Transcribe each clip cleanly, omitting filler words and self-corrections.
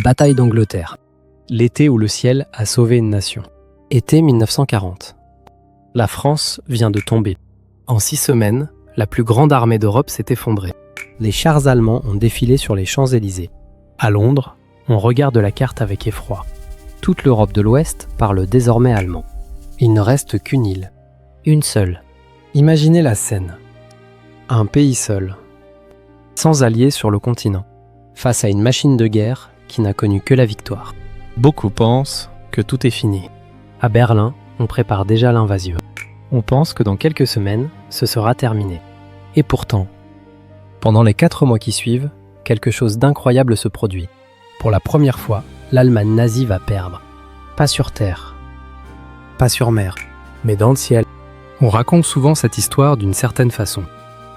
bataille d'Angleterre. L'été où le ciel a sauvé une nation. Été 1940. La France vient de tomber. En 6 semaines, la plus grande armée d'Europe s'est effondrée. Les chars allemands ont défilé sur les Champs-Élysées. À Londres, on regarde la carte avec effroi. Toute l'Europe de l'Ouest parle désormais allemand. Il ne reste qu'une île. Une seule. Imaginez la scène. Un pays seul. Sans alliés sur le continent. Face à une machine de guerre qui n'a connu que la victoire. Beaucoup pensent que tout est fini. À Berlin, on prépare déjà l'invasion. On pense que dans quelques semaines, ce sera terminé. Et pourtant, pendant les 4 mois qui suivent, quelque chose d'incroyable se produit. Pour la première fois, l'Allemagne nazie va perdre. Pas sur terre, pas sur mer, mais dans le ciel. On raconte souvent cette histoire d'une certaine façon.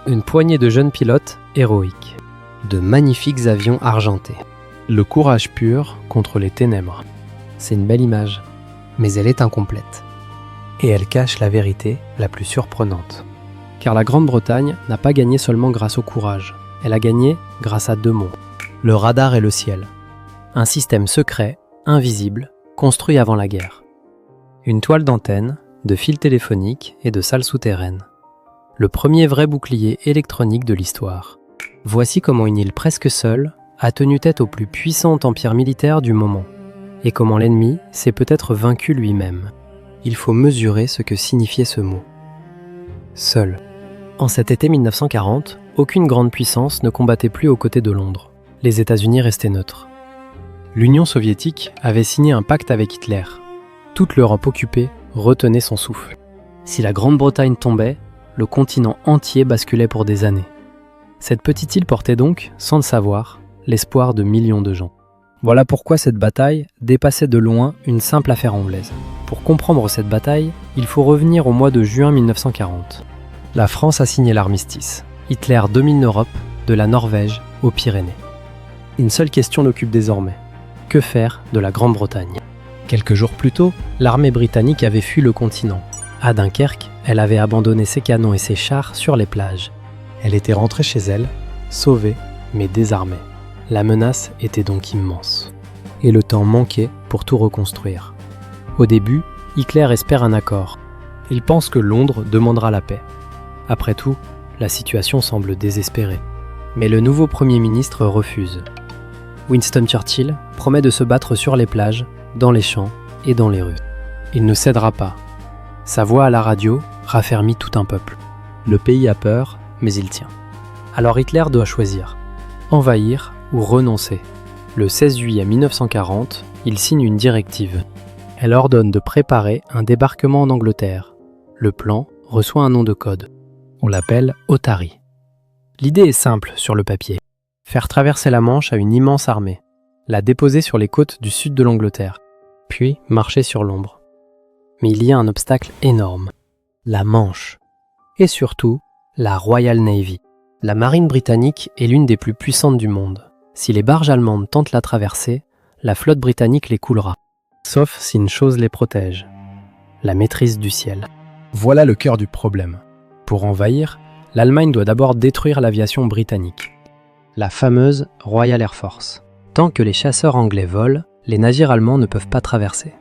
Une poignée de jeunes pilotes héroïques. De magnifiques avions argentés. Le courage pur contre les ténèbres. C'est une belle image, mais elle est incomplète. Et elle cache la vérité la plus surprenante. Car la Grande-Bretagne n'a pas gagné seulement grâce au courage. Elle a gagné grâce à 2 mots. Le radar et le ciel. Un système secret, invisible, construit avant la guerre. Une toile d'antenne, de fils téléphoniques et de salles souterraines. Le premier vrai bouclier électronique de l'histoire. Voici comment une île presque seule a tenu tête au plus puissant empire militaire du moment. Et comment l'ennemi s'est peut-être vaincu lui-même. Il faut mesurer ce que signifiait ce mot. Seul. En cet été 1940, aucune grande puissance ne combattait plus aux côtés de Londres. Les États-Unis restaient neutres. L'Union soviétique avait signé un pacte avec Hitler. Toute l'Europe occupée retenait son souffle. Si la Grande-Bretagne tombait, le continent entier basculait pour des années. Cette petite île portait donc, sans le savoir, l'espoir de millions de gens. Voilà pourquoi cette bataille dépassait de loin une simple affaire anglaise. Pour comprendre cette bataille, il faut revenir au mois de juin 1940. La France a signé l'armistice. Hitler domine l'Europe, de la Norvège aux Pyrénées. Une seule question l'occupe désormais. Que faire de la Grande-Bretagne ? Quelques jours plus tôt, l'armée britannique avait fui le continent. À Dunkerque, elle avait abandonné ses canons et ses chars sur les plages. Elle était rentrée chez elle, sauvée, mais désarmée. La menace était donc immense. Et le temps manquait pour tout reconstruire. Au début, Hitler espère un accord. Il pense que Londres demandera la paix. Après tout, la situation semble désespérée. Mais le nouveau Premier ministre refuse. Winston Churchill promet de se battre sur les plages, dans les champs et dans les rues. Il ne cédera pas. Sa voix à la radio raffermit tout un peuple. Le pays a peur, mais il tient. Alors Hitler doit choisir. Envahir ou renoncer. Le 16 juillet 1940, il signe une directive. Elle ordonne de préparer un débarquement en Angleterre. Le plan reçoit un nom de code. On l'appelle Otari. L'idée est simple sur le papier. Faire traverser la Manche à une immense armée. La déposer sur les côtes du sud de l'Angleterre. Puis marcher sur l'ombre. Mais il y a un obstacle énorme. La Manche. Et surtout, la Royal Navy. La marine britannique est l'une des plus puissantes du monde. Si les barges allemandes tentent la traversée, la flotte britannique les coulera. Sauf si une chose les protège. La maîtrise du ciel. Voilà le cœur du problème. Pour envahir, l'Allemagne doit d'abord détruire l'aviation britannique. La fameuse Royal Air Force. Tant que les chasseurs anglais volent, les navires allemands ne peuvent pas traverser.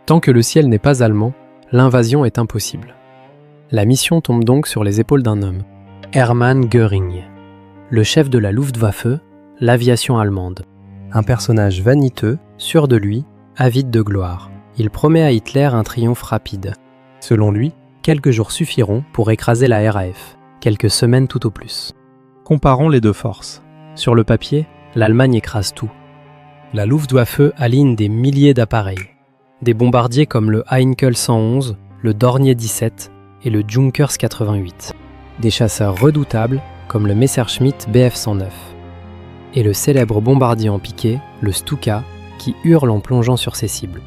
Tant que le ciel n'est pas allemand, l'invasion est impossible. La mission tombe donc sur les épaules d'un homme, Hermann Göring, le chef de la Luftwaffe, l'aviation allemande. Un personnage vaniteux, sûr de lui, avide de gloire. Il promet à Hitler un triomphe rapide. Selon lui, quelques jours suffiront pour écraser la RAF, quelques semaines tout au plus. Comparons les deux forces. Sur le papier, l'Allemagne écrase tout. La Luftwaffe aligne des milliers d'appareils. Des bombardiers comme le Heinkel 111, le Dornier 17 et le Junkers 88. Des chasseurs redoutables comme le Messerschmitt Bf 109. Et le célèbre bombardier en piqué, le Stuka, qui hurle en plongeant sur ses cibles.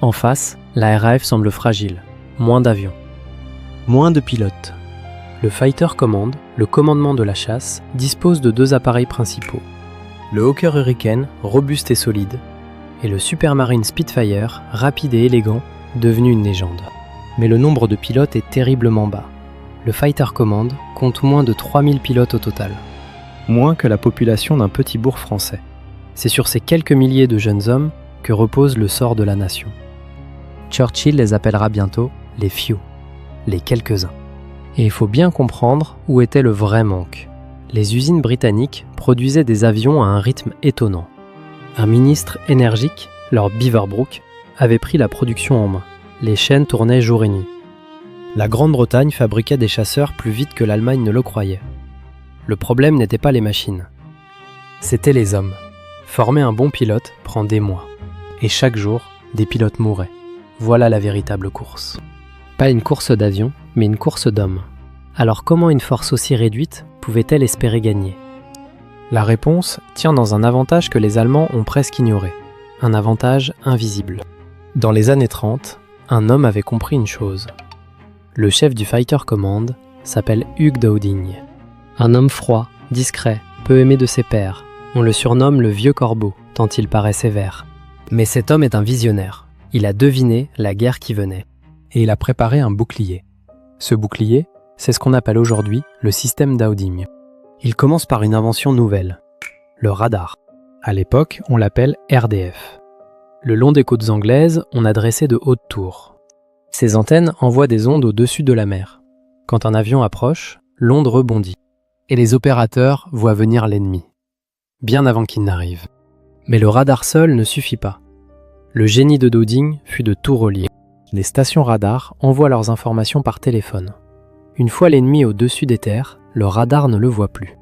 En face, la RAF semble fragile. Moins d'avions. Moins de pilotes. Le Fighter Command, le commandement de la chasse, dispose de 2 appareils principaux. Le Hawker Hurricane, robuste et solide, et le Supermarine Spitfire, rapide et élégant, devenu une légende. Mais le nombre de pilotes est terriblement bas. Le Fighter Command compte moins de 3000 pilotes au total. Moins que la population d'un petit bourg français. C'est sur ces quelques milliers de jeunes hommes que repose le sort de la nation. Churchill les appellera bientôt les few, les quelques-uns. Et il faut bien comprendre où était le vrai manque. Les usines britanniques produisaient des avions à un rythme étonnant. Un ministre énergique, Lord Beaverbrook, avait pris la production en main. Les chaînes tournaient jour et nuit. La Grande-Bretagne fabriquait des chasseurs plus vite que l'Allemagne ne le croyait. Le problème n'était pas les machines. C'étaient les hommes. Former un bon pilote prend des mois. Et chaque jour, des pilotes mouraient. Voilà la véritable course. Pas une course d'avion, mais une course d'hommes. Alors comment une force aussi réduite pouvait-elle espérer gagner ? La réponse tient dans un avantage que les Allemands ont presque ignoré. Un avantage invisible. Dans les années 30, un homme avait compris une chose. Le chef du Fighter Command s'appelle Hugh Dowding. Un homme froid, discret, peu aimé de ses pairs. On le surnomme le vieux corbeau, tant il paraît sévère. Mais cet homme est un visionnaire. Il a deviné la guerre qui venait. Et il a préparé un bouclier. Ce bouclier, c'est ce qu'on appelle aujourd'hui le système Dowding. Il commence par une invention nouvelle, le radar. À l'époque, on l'appelle RDF. Le long des côtes anglaises, on a dressé de hautes tours. Ces antennes envoient des ondes au-dessus de la mer. Quand un avion approche, l'onde rebondit. Et les opérateurs voient venir l'ennemi, bien avant qu'il n'arrive. Mais le radar seul ne suffit pas. Le génie de Dowding fut de tout relier. Les stations radar envoient leurs informations par téléphone. Une fois l'ennemi au-dessus des terres, le radar ne le voit plus.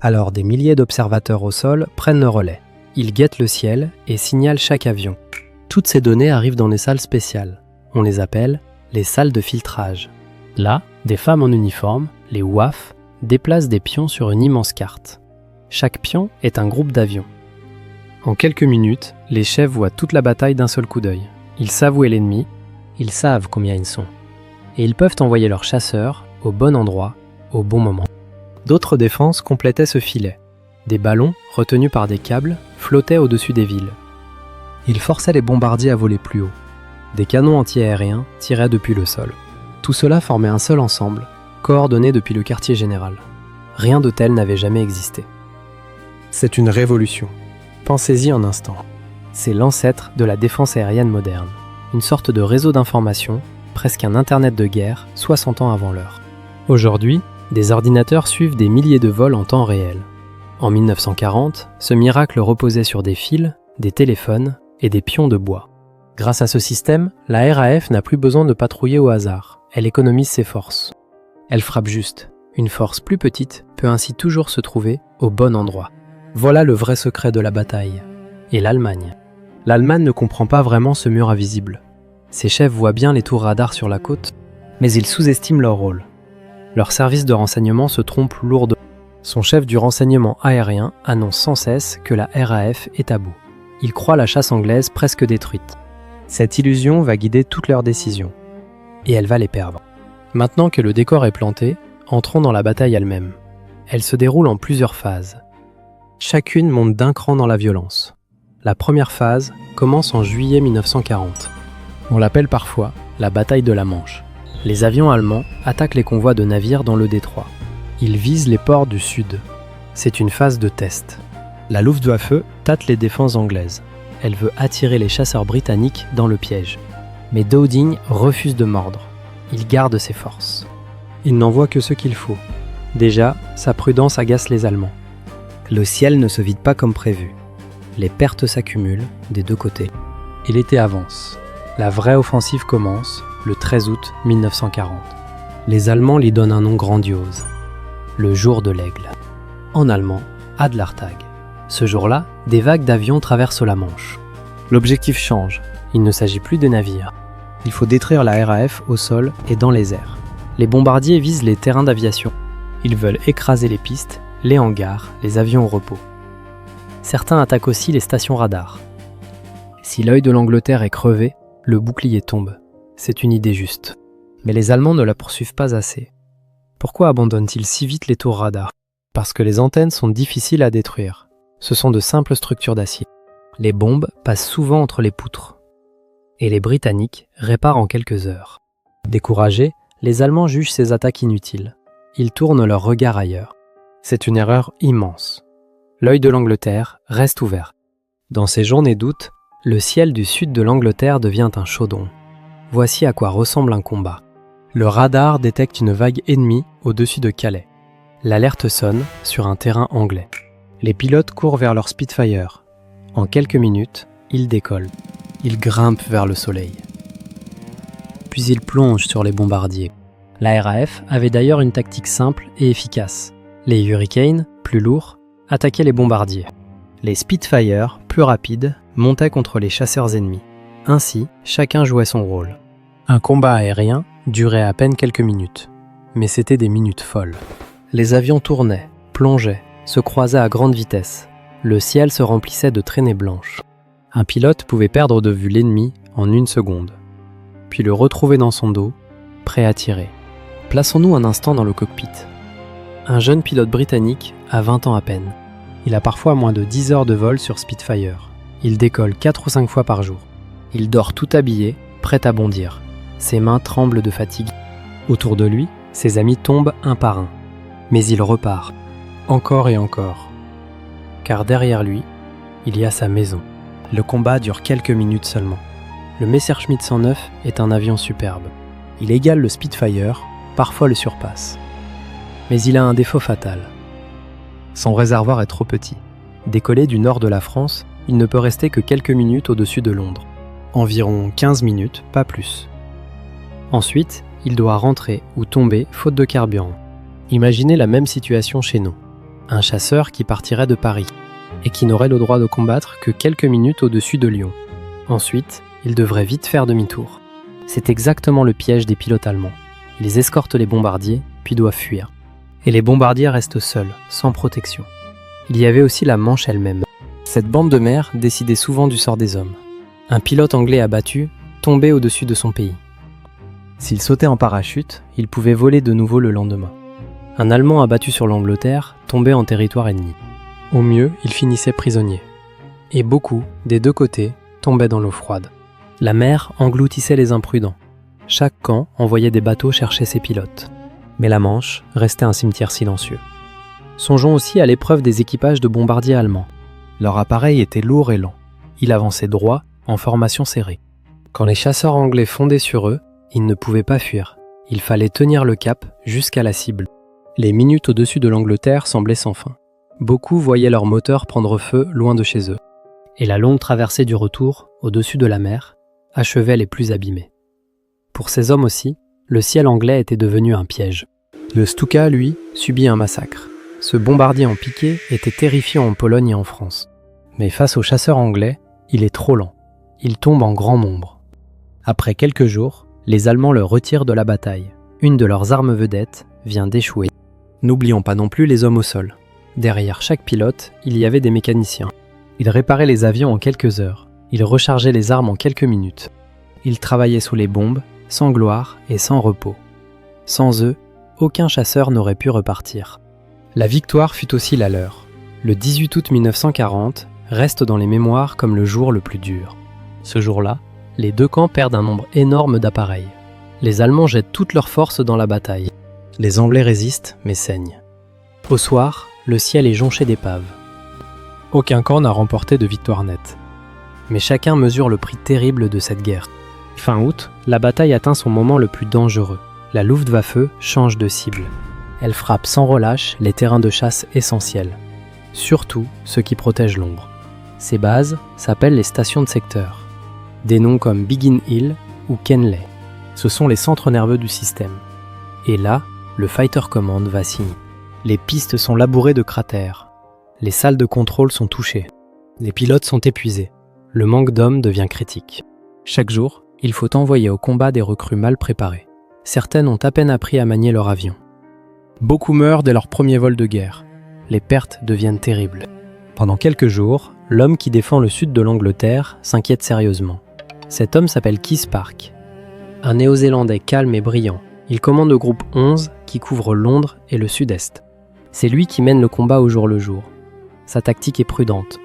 Alors des milliers d'observateurs au sol prennent le relais. Ils guettent le ciel et signalent chaque avion. Toutes ces données arrivent dans des salles spéciales. On les appelle les salles de filtrage. Là, des femmes en uniforme, les WAF, déplacent des pions sur une immense carte. Chaque pion est un groupe d'avions. En quelques minutes, les chefs voient toute la bataille d'un seul coup d'œil. Ils savent où est l'ennemi, ils savent combien ils sont. Et ils peuvent envoyer leurs chasseurs au bon endroit, au bon moment. D'autres défenses complétaient ce filet. Des ballons, retenus par des câbles, flottaient au-dessus des villes. Ils forçaient les bombardiers à voler plus haut. Des canons anti-aériens tiraient depuis le sol. Tout cela formait un seul ensemble, coordonné depuis le quartier général. Rien de tel n'avait jamais existé. C'est une révolution. Pensez-y un instant. C'est l'ancêtre de la défense aérienne moderne. Une sorte de réseau d'information, presque un internet de guerre, 60 ans avant l'heure. Aujourd'hui, des ordinateurs suivent des milliers de vols en temps réel. En 1940, ce miracle reposait sur des fils, des téléphones et des pions de bois. Grâce à ce système, la RAF n'a plus besoin de patrouiller au hasard. Elle économise ses forces. Elle frappe juste. Une force plus petite peut ainsi toujours se trouver au bon endroit. Voilà le vrai secret de la bataille. Et l'Allemagne. L'Allemagne ne comprend pas vraiment ce mur invisible. Ses chefs voient bien les tours radars sur la côte, mais ils sous-estiment leur rôle. Leur service de renseignement se trompe lourdement. Son chef du renseignement aérien annonce sans cesse que la RAF est à bout. Il croit la chasse anglaise presque détruite. Cette illusion va guider toutes leurs décisions. Et elle va les perdre. Maintenant que le décor est planté, entrons dans la bataille elle-même. Elle se déroule en plusieurs phases. Chacune monte d'un cran dans la violence. La première phase commence en juillet 1940. On l'appelle parfois la bataille de la Manche. Les avions allemands attaquent les convois de navires dans le détroit. Ils visent les ports du sud. C'est une phase de test. La Luftwaffe tâte les défenses anglaises. Elle veut attirer les chasseurs britanniques dans le piège. Mais Dowding refuse de mordre. Il garde ses forces. Il n'envoie que ce qu'il faut. Déjà, sa prudence agace les Allemands. Le ciel ne se vide pas comme prévu. Les pertes s'accumulent des deux côtés. Et l'été avance. La vraie offensive commence le 13 août 1940. Les Allemands lui donnent un nom grandiose. Le jour de l'aigle. En allemand, Adlertag. Ce jour-là, des vagues d'avions traversent la Manche. L'objectif change. Il ne s'agit plus des navires. Il faut détruire la RAF au sol et dans les airs. Les bombardiers visent les terrains d'aviation. Ils veulent écraser les pistes, les hangars, les avions au repos. Certains attaquent aussi les stations radars. Si l'œil de l'Angleterre est crevé, le bouclier tombe. C'est une idée juste. Mais les Allemands ne la poursuivent pas assez. Pourquoi abandonnent-ils si vite les tours radars ? Parce que les antennes sont difficiles à détruire. Ce sont de simples structures d'acier. Les bombes passent souvent entre les poutres. Et les Britanniques réparent en quelques heures. Découragés, les Allemands jugent ces attaques inutiles. Ils tournent leur regard ailleurs. C'est une erreur immense. L'œil de l'Angleterre reste ouvert. Dans ces journées d'août, le ciel du sud de l'Angleterre devient un chaudron. Voici à quoi ressemble un combat. Le radar détecte une vague ennemie au-dessus de Calais. L'alerte sonne sur un terrain anglais. Les pilotes courent vers leur Spitfire. En quelques minutes, ils décollent. Ils grimpent vers le soleil. Puis ils plongent sur les bombardiers. La RAF avait d'ailleurs une tactique simple et efficace. Les Hurricanes, plus lourds, attaquaient les bombardiers. Les Spitfire, plus rapides, montaient contre les chasseurs ennemis. Ainsi, chacun jouait son rôle. Un combat aérien durait à peine quelques minutes. Mais c'était des minutes folles. Les avions tournaient, plongeaient, se croisaient à grande vitesse. Le ciel se remplissait de traînées blanches. Un pilote pouvait perdre de vue l'ennemi en 1 seconde, puis le retrouver dans son dos, prêt à tirer. Plaçons-nous un instant dans le cockpit. Un jeune pilote britannique a 20 ans à peine. Il a parfois moins de 10 heures de vol sur Spitfire. Il décolle 4 ou 5 fois par jour. Il dort tout habillé, prêt à bondir. Ses mains tremblent de fatigue. Autour de lui, ses amis tombent un par un. Mais il repart, encore et encore. Car derrière lui, il y a sa maison. Le combat dure quelques minutes seulement. Le Messerschmitt 109 est un avion superbe. Il égale le Spitfire, parfois le surpasse. Mais il a un défaut fatal. Son réservoir est trop petit. Décollé du nord de la France, il ne peut rester que quelques minutes au-dessus de Londres. Environ 15 minutes, pas plus. Ensuite, il doit rentrer ou tomber faute de carburant. Imaginez la même situation chez nous. Un chasseur qui partirait de Paris et qui n'aurait le droit de combattre que quelques minutes au-dessus de Lyon. Ensuite, il devrait vite faire demi-tour. C'est exactement le piège des pilotes allemands. Ils escortent les bombardiers, puis doivent fuir. Et les bombardiers restent seuls, sans protection. Il y avait aussi la Manche elle-même. Cette bande de mer décidait souvent du sort des hommes. Un pilote anglais abattu tombait au-dessus de son pays. S'il sautait en parachute, il pouvait voler de nouveau le lendemain. Un Allemand abattu sur l'Angleterre tombait en territoire ennemi. Au mieux, il finissait prisonnier. Et beaucoup, des deux côtés, tombaient dans l'eau froide. La mer engloutissait les imprudents. Chaque camp envoyait des bateaux chercher ses pilotes. Mais la Manche restait un cimetière silencieux. Songeons aussi à l'épreuve des équipages de bombardiers allemands. Leur appareil était lourd et lent. Il avançait droit, en formation serrée. Quand les chasseurs anglais fondaient sur eux, ils ne pouvaient pas fuir. Il fallait tenir le cap jusqu'à la cible. Les minutes au-dessus de l'Angleterre semblaient sans fin. Beaucoup voyaient leur moteur prendre feu loin de chez eux. Et la longue traversée du retour, au-dessus de la mer, achevait les plus abîmés. Pour ces hommes aussi, le ciel anglais était devenu un piège. Le Stuka, lui, subit un massacre. Ce bombardier en piqué était terrifiant en Pologne et en France. Mais face aux chasseurs anglais, il est trop lent. Il tombe en grand nombre. Après quelques jours, les Allemands le retirent de la bataille. Une de leurs armes vedettes vient d'échouer. N'oublions pas non plus les hommes au sol. Derrière chaque pilote, il y avait des mécaniciens. Ils réparaient les avions en quelques heures. Ils rechargeaient les armes en quelques minutes. Ils travaillaient sous les bombes, sans gloire et sans repos. Sans eux, aucun chasseur n'aurait pu repartir. La victoire fut aussi la leur. Le 18 août 1940 reste dans les mémoires comme le jour le plus dur. Ce jour-là, les deux camps perdent un nombre énorme d'appareils. Les Allemands jettent toutes leurs forces dans la bataille. Les Anglais résistent, mais saignent. Au soir, le ciel est jonché d'épaves. Aucun camp n'a remporté de victoire nette. Mais chacun mesure le prix terrible de cette guerre. Fin août, la bataille atteint son moment le plus dangereux. La Luftwaffe change de cible. Elle frappe sans relâche les terrains de chasse essentiels. Surtout ceux qui protègent l'ombre. Ces bases s'appellent les stations de secteur. Des noms comme Biggin Hill ou Kenley. Ce sont les centres nerveux du système. Et là, le Fighter Command vacille. Les pistes sont labourées de cratères. Les salles de contrôle sont touchées. Les pilotes sont épuisés. Le manque d'hommes devient critique. Chaque jour, il faut envoyer au combat des recrues mal préparées. Certaines ont à peine appris à manier leur avion. Beaucoup meurent dès leur premier vol de guerre. Les pertes deviennent terribles. Pendant quelques jours, l'homme qui défend le sud de l'Angleterre s'inquiète sérieusement. Cet homme s'appelle Keith Spark. Un Néo-Zélandais calme et brillant. Il commande le groupe 11 qui couvre Londres et le sud-est. C'est lui qui mène le combat au jour le jour. Sa tactique est prudente.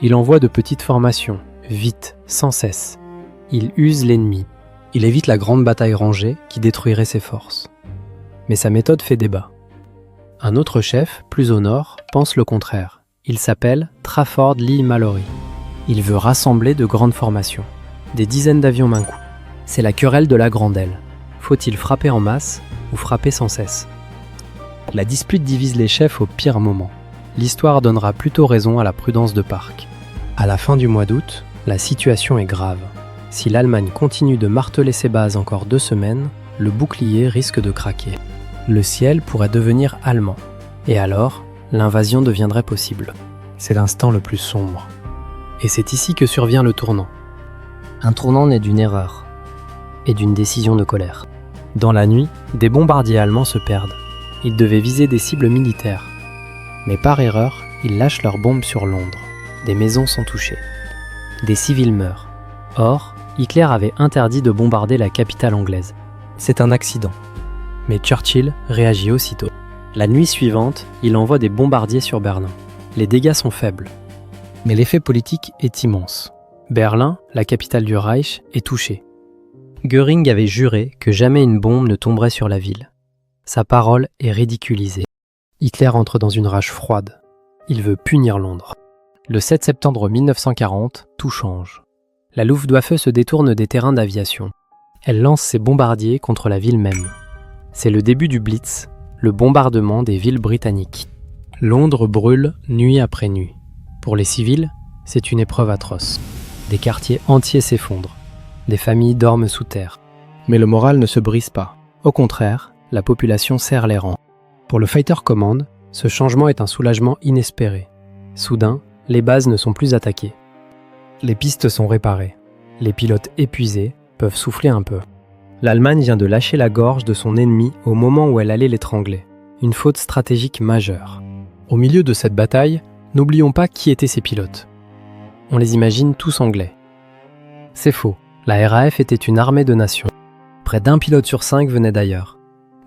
Il envoie de petites formations, vite, sans cesse. Il use l'ennemi. Il évite la grande bataille rangée qui détruirait ses forces. Mais sa méthode fait débat. Un autre chef, plus au nord, pense le contraire. Il s'appelle Trafford Leigh-Mallory. Il veut rassembler de grandes formations, des dizaines d'avions d'un coup. C'est la querelle de la grande aile. Faut-il frapper en masse ou frapper sans cesse? La dispute divise les chefs au pire moment. L'histoire donnera plutôt raison à la prudence de Park. À la fin du mois d'août, la situation est grave. Si l'Allemagne continue de marteler ses bases encore 2 semaines, le bouclier risque de craquer. Le ciel pourrait devenir allemand. Et alors, l'invasion deviendrait possible. C'est l'instant le plus sombre. Et c'est ici que survient le tournant. Un tournant né d'une erreur et d'une décision de colère. Dans la nuit, des bombardiers allemands se perdent. Ils devaient viser des cibles militaires. Mais par erreur, ils lâchent leurs bombes sur Londres. Des maisons sont touchées. Des civils meurent. Or, Hitler avait interdit de bombarder la capitale anglaise. C'est un accident. Mais Churchill réagit aussitôt. La nuit suivante, il envoie des bombardiers sur Berlin. Les dégâts sont faibles. Mais l'effet politique est immense. Berlin, la capitale du Reich, est touchée. Göring avait juré que jamais une bombe ne tomberait sur la ville. Sa parole est ridiculisée. Hitler entre dans une rage froide. Il veut punir Londres. Le 7 septembre 1940, tout change. La Luftwaffe se détourne des terrains d'aviation. Elle lance ses bombardiers contre la ville même. C'est le début du Blitz, le bombardement des villes britanniques. Londres brûle nuit après nuit. Pour les civils, c'est une épreuve atroce. Des quartiers entiers s'effondrent. Des familles dorment sous terre. Mais le moral ne se brise pas. Au contraire, la population serre les rangs. Pour le Fighter Command, ce changement est un soulagement inespéré. Soudain, les bases ne sont plus attaquées. Les pistes sont réparées. Les pilotes épuisés peuvent souffler un peu. L'Allemagne vient de lâcher la gorge de son ennemi au moment où elle allait l'étrangler. Une faute stratégique majeure. Au milieu de cette bataille, n'oublions pas qui étaient ces pilotes. On les imagine tous anglais. C'est faux. La RAF était une armée de nations. Près d'1 pilote sur 5 venait d'ailleurs.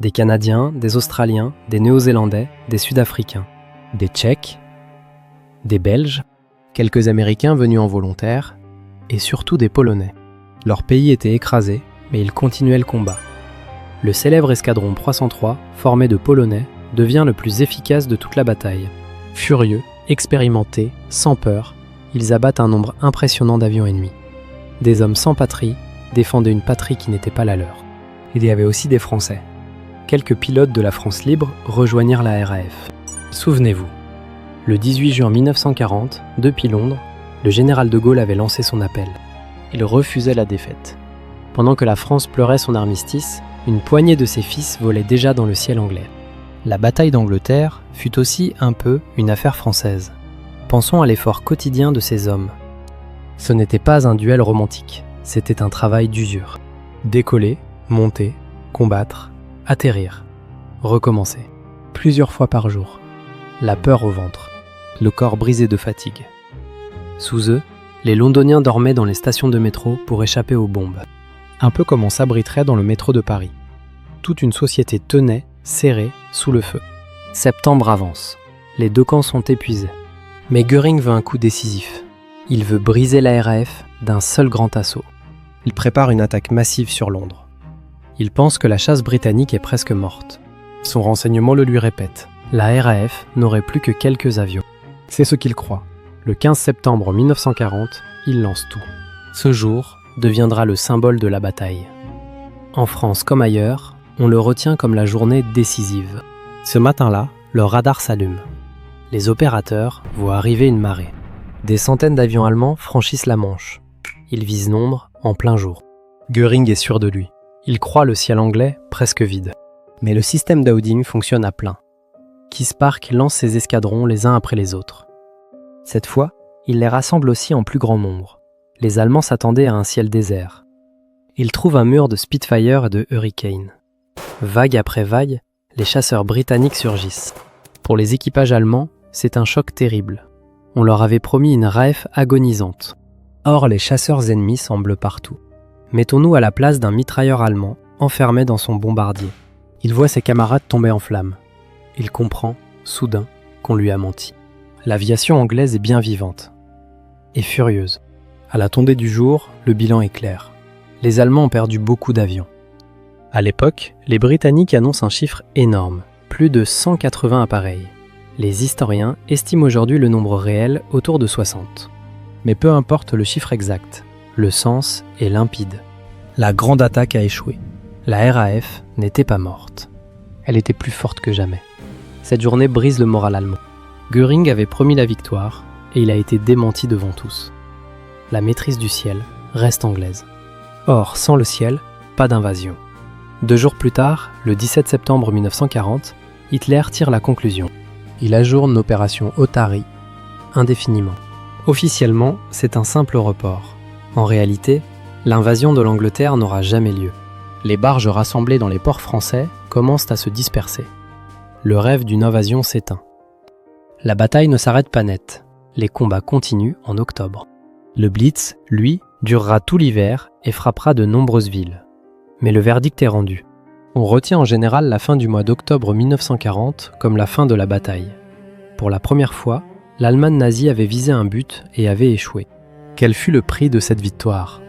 Des Canadiens, des Australiens, des Néo-Zélandais, des Sud-Africains, des Tchèques, des Belges, quelques Américains venus en volontaire, et surtout des Polonais. Leur pays était écrasé, mais ils continuaient le combat. Le célèbre escadron 303, formé de Polonais, devient le plus efficace de toute la bataille. Furieux, expérimentés, sans peur, ils abattent un nombre impressionnant d'avions ennemis. Des hommes sans patrie défendaient une patrie qui n'était pas la leur. Il y avait aussi des Français. Quelques pilotes de la France libre rejoignirent la RAF. Souvenez-vous, le 18 juin 1940, depuis Londres, le général de Gaulle avait lancé son appel. Il refusait la défaite. Pendant que la France pleurait son armistice, une poignée de ses fils volait déjà dans le ciel anglais. La bataille d'Angleterre fut aussi un peu une affaire française. Pensons à l'effort quotidien de ces hommes. Ce n'était pas un duel romantique, c'était un travail d'usure. Décoller, monter, combattre, atterrir, recommencer, plusieurs fois par jour. La peur au ventre, le corps brisé de fatigue. Sous eux, les Londoniens dormaient dans les stations de métro pour échapper aux bombes. Un peu comme on s'abriterait dans le métro de Paris. Toute une société tenait, serrée, sous le feu. Septembre avance. Les deux camps sont épuisés. Mais Göring veut un coup décisif. Il veut briser la RAF d'un seul grand assaut. Il prépare une attaque massive sur Londres. Il pense que la chasse britannique est presque morte. Son renseignement le lui répète. La RAF n'aurait plus que quelques avions. C'est ce qu'il croit. Le 15 septembre 1940, il lance tout. Ce jour deviendra le symbole de la bataille. En France comme ailleurs, on le retient comme la journée décisive. Ce matin-là, le radar s'allume. Les opérateurs voient arriver une marée. Des centaines d'avions allemands franchissent la Manche. Ils visent Londres en plein jour. Göring est sûr de lui. Il croit le ciel anglais presque vide. Mais le système Dowding fonctionne à plein. Kispark lance ses escadrons les uns après les autres. Cette fois, il les rassemble aussi en plus grand nombre. Les Allemands s'attendaient à un ciel désert. Ils trouvent un mur de Spitfire et de Hurricane. Vague après vague, les chasseurs britanniques surgissent. Pour les équipages allemands, c'est un choc terrible. On leur avait promis une RAF agonisante. Or, les chasseurs ennemis semblent partout. Mettons-nous à la place d'un mitrailleur allemand enfermé dans son bombardier. Il voit ses camarades tomber en flammes. Il comprend, soudain, qu'on lui a menti. L'aviation anglaise est bien vivante et furieuse. À la tombée du jour, le bilan est clair. Les Allemands ont perdu beaucoup d'avions. À l'époque, les Britanniques annoncent un chiffre énorme, plus de 180 appareils. Les historiens estiment aujourd'hui le nombre réel autour de 60. Mais peu importe le chiffre exact, le sens est limpide. La grande attaque a échoué. La RAF n'était pas morte. Elle était plus forte que jamais. Cette journée brise le moral allemand. Göring avait promis la victoire et il a été démenti devant tous. La maîtrise du ciel reste anglaise. Or, sans le ciel, pas d'invasion. 2 jours plus tard, le 17 septembre 1940, Hitler tire la conclusion. Il ajourne l'opération Otari indéfiniment. Officiellement, c'est un simple report. En réalité, l'invasion de l'Angleterre n'aura jamais lieu. Les barges rassemblées dans les ports français commencent à se disperser. Le rêve d'une invasion s'éteint. La bataille ne s'arrête pas net. Les combats continuent en octobre. Le Blitz, lui, durera tout l'hiver et frappera de nombreuses villes. Mais le verdict est rendu. On retient en général la fin du mois d'octobre 1940 comme la fin de la bataille. Pour la première fois, l'Allemagne nazie avait visé un but et avait échoué. Quel fut le prix de cette victoire ?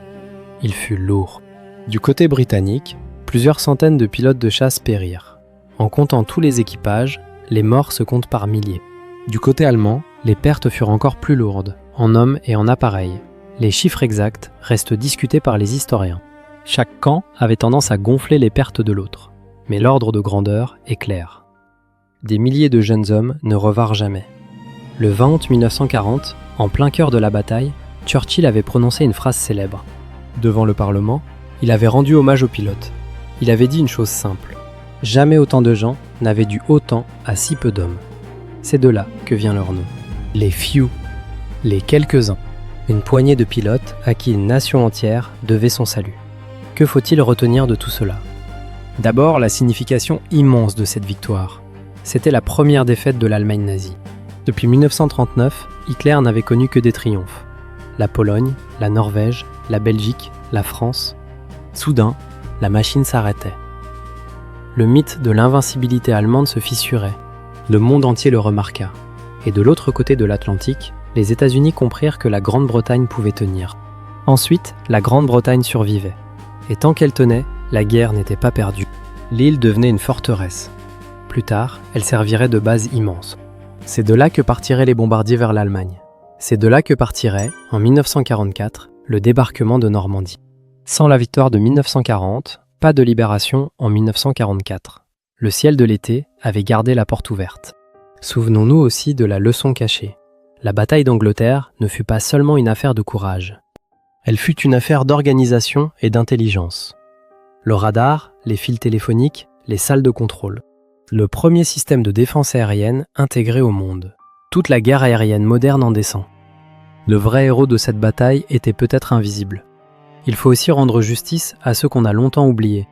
Il fut lourd. Du côté britannique, plusieurs centaines de pilotes de chasse périrent. En comptant tous les équipages, les morts se comptent par milliers. Du côté allemand, les pertes furent encore plus lourdes, en hommes et en appareils. Les chiffres exacts restent discutés par les historiens. Chaque camp avait tendance à gonfler les pertes de l'autre, mais l'ordre de grandeur est clair. Des milliers de jeunes hommes ne revinrent jamais. Le 20 août 1940, en plein cœur de la bataille, Churchill avait prononcé une phrase célèbre. Devant le Parlement, il avait rendu hommage aux pilotes. Il avait dit une chose simple. Jamais autant de gens n'avaient dû autant à si peu d'hommes. C'est de là que vient leur nom. Les few, les quelques-uns. Une poignée de pilotes à qui une nation entière devait son salut. Que faut-il retenir de tout cela ? D'abord, la signification immense de cette victoire. C'était la première défaite de l'Allemagne nazie. Depuis 1939, Hitler n'avait connu que des triomphes. La Pologne, la Norvège, la Belgique, la France. Soudain, la machine s'arrêtait. Le mythe de l'invincibilité allemande se fissurait. Le monde entier le remarqua. Et de l'autre côté de l'Atlantique, les États-Unis comprirent que la Grande-Bretagne pouvait tenir. Ensuite, la Grande-Bretagne survivait. Et tant qu'elle tenait, la guerre n'était pas perdue. L'île devenait une forteresse. Plus tard, elle servirait de base immense. C'est de là que partiraient les bombardiers vers l'Allemagne. C'est de là que partirait, en 1944, le débarquement de Normandie. Sans la victoire de 1940, pas de libération en 1944. Le ciel de l'été avait gardé la porte ouverte. Souvenons-nous aussi de la leçon cachée. La bataille d'Angleterre ne fut pas seulement une affaire de courage. Elle fut une affaire d'organisation et d'intelligence. Le radar, les fils téléphoniques, les salles de contrôle. Le premier système de défense aérienne intégré au monde. Toute la guerre aérienne moderne en descend. Le vrai héros de cette bataille était peut-être invisible. Il faut aussi rendre justice à ceux qu'on a longtemps oubliés.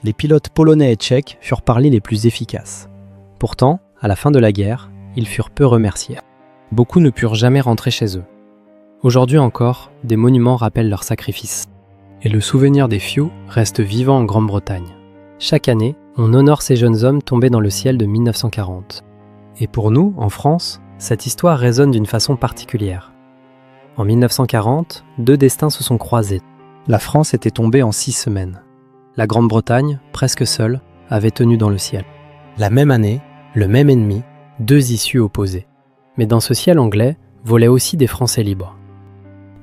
Les pilotes polonais et tchèques furent parmi les plus efficaces. Pourtant, à la fin de la guerre, ils furent peu remerciés. Beaucoup ne purent jamais rentrer chez eux. Aujourd'hui encore, des monuments rappellent leurs sacrifices. Et le souvenir des few reste vivant en Grande-Bretagne. Chaque année, on honore ces jeunes hommes tombés dans le ciel de 1940. Et pour nous, en France, cette histoire résonne d'une façon particulière. En 1940, 2 destins se sont croisés. La France était tombée en 6 semaines. La Grande-Bretagne, presque seule, avait tenu dans le ciel. La même année, le même ennemi, 2 issues opposées. Mais dans ce ciel anglais, volaient aussi des Français libres.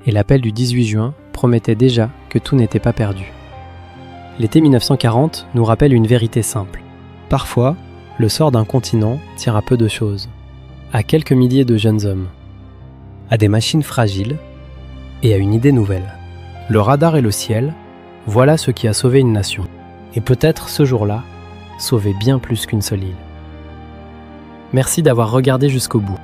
Et l'appel du 18 juin promettait déjà que tout n'était pas perdu. L'été 1940 nous rappelle une vérité simple. Parfois, le sort d'un continent tient à peu de choses. À quelques milliers de jeunes hommes. À des machines fragiles et à une idée nouvelle. Le radar et le ciel, voilà ce qui a sauvé une nation. Et peut-être ce jour-là, sauver bien plus qu'une seule île. Merci d'avoir regardé jusqu'au bout.